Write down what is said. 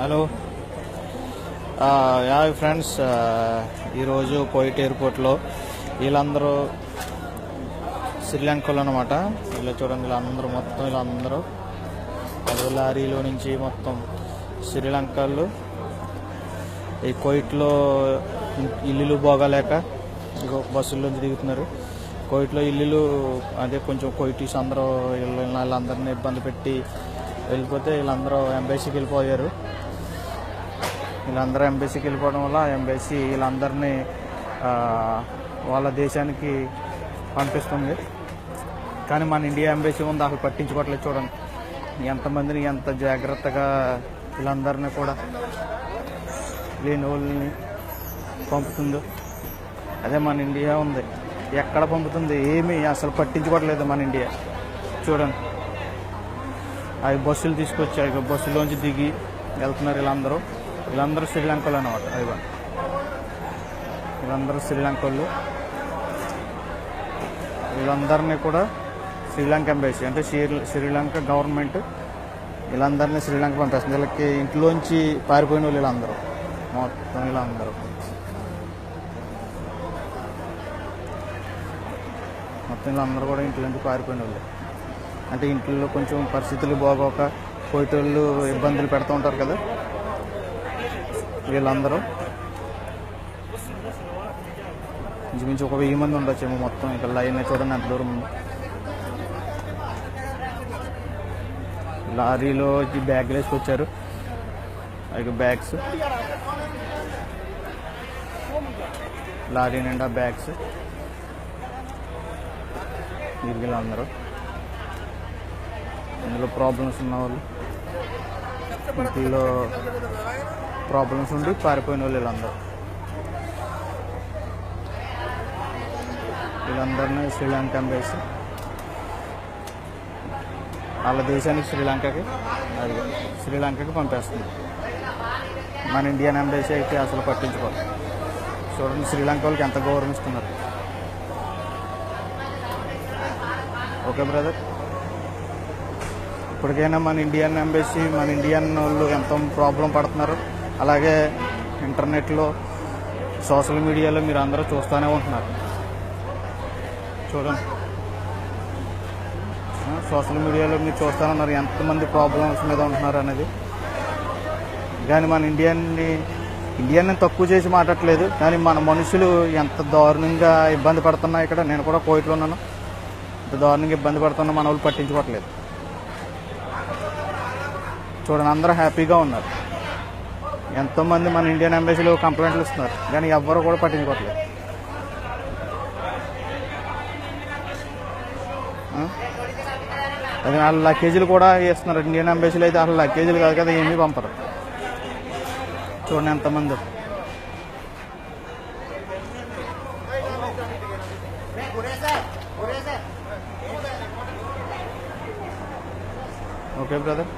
Hello yeah friends, ఈరోజు Coit ఎయిర్పోర్ట్లో వీళ్ళందరూ శ్రీలంకలో అనమాట. ఇలా చూడండి, వీళ్ళందరూ మొత్తం వీళ్ళందరూ అదే లారీలో నుంచి మొత్తం శ్రీలంకలు ఈ కోయిట్లో ఇల్లులు బాగాలేక ఇంకో బస్సుల్లోంచి దిగుతున్నారు. కోయిట్లో ఇల్లులు అదే కొంచెం కోయిటీస్ అందరూ వీళ్ళందరినీ ఇబ్బంది పెట్టి వెళ్ళిపోతే వీళ్ళందరూ ఎంబసీకి వెళ్ళిపోయారు. వీళ్ళందరూ ఎంబసీకి వెళ్ళిపోవడం వల్ల ఎంబసీ వీళ్ళందరినీ వాళ్ళ దేశానికి పంపిస్తుంది. కానీ మన ఇండియా ఎంబసీ ఉంది, అసలు పట్టించుకోవట్లేదు. చూడండి ఎంతమందిని ఎంత జాగ్రత్తగా వీళ్ళందరినీ కూడా లేని వాళ్ళని పంపుతుందో. అదే మన ఇండియా ఉంది, ఎక్కడ పంపుతుంది ఏమీ అసలు పట్టించుకోవట్లేదు మన ఇండియా. చూడండి, అవి బస్సులు తీసుకొచ్చాయి, బస్సులోంచి దిగి వెళ్తున్నారు. వీళ్ళందరూ శ్రీలంకలో అనమాట. వీళ్ళందరూ శ్రీలంకలు. వీళ్ళందరినీ కూడా శ్రీలంక ఎంబసీ అంటే శ్రీలంక గవర్నమెంట్ వీళ్ళందరినీ శ్రీలంక పంపిస్తుంది. వీళ్ళకి ఇంట్లోంచి పారిపోయిన వాళ్ళు వీళ్ళందరూ మొత్తం వీళ్ళందరూ కూడా ఇంట్లోంచి పారిపోయిన వాళ్ళు. అంటే ఇంట్లో కొంచెం పరిస్థితులు బాగోక కోయిటోళ్ళు ఇబ్బందులు పెడుతూ ఉంటారు కదా, వీళ్ళందరూ ఇంచుమించు ఒక 1000 మంది ఉండొచ్చేమో మొత్తం. ఇక్కడ లైన్ చూడండి ఎంత దూరం ఉంది. లారీలో బ్యాగ్లు వేసుకొచ్చారు, అవి బ్యాగ్స్, లారీ నిండా బ్యాగ్స్. వీళ్ళందరూ ఇందులో ప్రాబ్లమ్స్ ఉన్నవాళ్ళు, ఇంట్లో ప్రాబ్లమ్స్ ఉండి పారిపోయిన వాళ్ళు వీళ్ళందరినీ శ్రీలంక ఎంబసీ వాళ్ళ దేశానికి శ్రీలంకకి పంపేస్తుంది. మన ఇండియన్ ఎంబసీ అయితే అసలు పట్టించుకోవాలి. చూడండి శ్రీలంక వాళ్ళకి ఎంత గౌరవిస్తున్నారు. ఓకే బ్రదర్, ఇప్పటికైనా మన ఇండియన్ ఎంబసీ మన ఇండియన్ వాళ్ళు ఎంతో ప్రాబ్లం పడుతున్నారు. అలాగే ఇంటర్నెట్లో సోషల్ మీడియాలో మీరు అందరూ చూస్తూనే ఉంటున్నారు. చూడండి సోషల్ మీడియాలో మీరు చూస్తూనే ఉన్నారు ఎంతమంది ప్రాబ్లమ్స్ మీద ఉంటున్నారు అనేది. కానీ మన ఇండియన్ని తక్కువ చేసి మాట్లాడట్లేదు, కానీ మన మనుషులు ఎంత దారుణంగా ఇబ్బంది పడుతున్నా. ఇక్కడ నేను కూడా కోయిట్లో ఉన్నాను, ఎంత దారుణంగా ఇబ్బంది పడుతున్నా మన వాళ్ళు పట్టించుకోవట్లేదు. చూడండి అందరూ హ్యాపీగా ఉన్నారు. ఎంతోమంది మన ఇండియన్ ఎంబసీలో కంప్లైంట్లు ఇస్తున్నారు, కానీ ఎవ్వరూ కూడా పట్టించుకోవట్లేదు. అది 4 లగేజీలు కూడా వేస్తున్నారు. ఇండియన్ ఎంబసీలో అయితే అసలు లగేజీలు కాదు కదా, ఏమీ పంపరు. చూడండి ఎంతమంది. Okay brother.